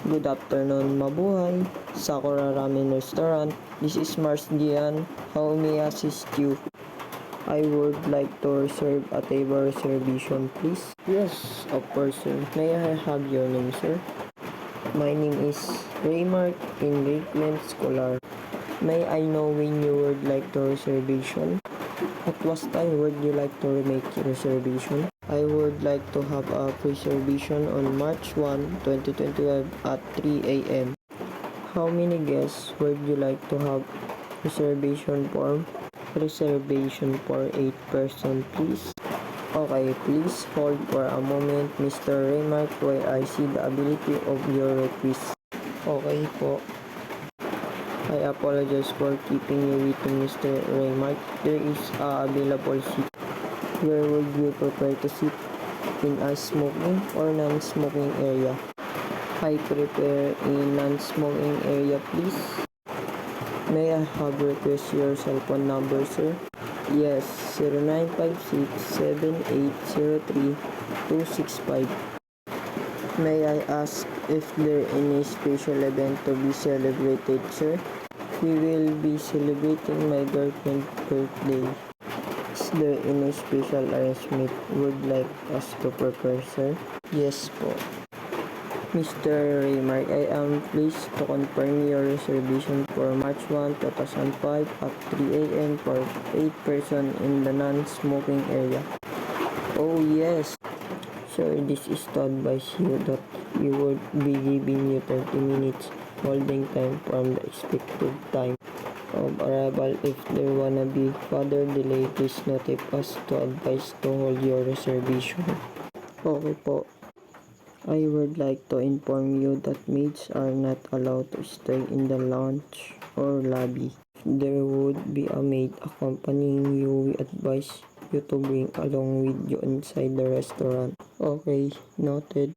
Good afternoon, mabuhay. Sakura Ramen Restaurant. This is Mars Dian. How may I assist you? I would like to reserve a table reservation, please. Yes, of course, sir. May I have your name, sir? My name is Raymart Enriquement Scholar. May I know when you would like the reservation? At what time would you like to make your reservation? I would like to have a reservation on March 1, 2025 at 3 a.m. How many guests would you like to have reservation for? Reservation for 8 person, please. Okay, please hold for a moment, Mr. Raymart, while I see the ability of your request. Okay po. I apologize for keeping you waiting, Mr. Raymart. There is a available seat. Where would you prefer to sit? In a smoking or non-smoking area? I prefer a non-smoking area, please. May I have request your cell phone number, sir? Yes, 0956-7803-265. May I ask if there any special event to be celebrated, sir? We will be celebrating my girlfriend's birthday. Is there any special arrangement would like us to prepare, sir? Yes po. Mr. Raymark, I am pleased to confirm your reservation for March 1, 2005 at 3 a.m. for 8 person in the non-smoking area. Oh yes. Sir, this is to advise you that we would be giving you 30 minutes holding time from the expected time of arrival. If there wanna be further delay, please notify us to advise to hold your reservation. Okay po. I would like to inform you that maids are not allowed to stay in the lounge or lobby. If there would be a maid accompanying you, we advise you to bring along with you inside the restaurant. Okay, noted.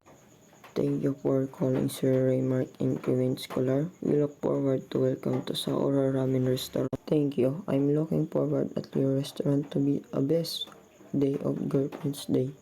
Thank you for calling Sir Raymark Increment Scholar. We look forward to welcome to Sakura Ramen Restaurant. Thank you. I'm looking forward at your restaurant to be a best day of Girlfriend's Day.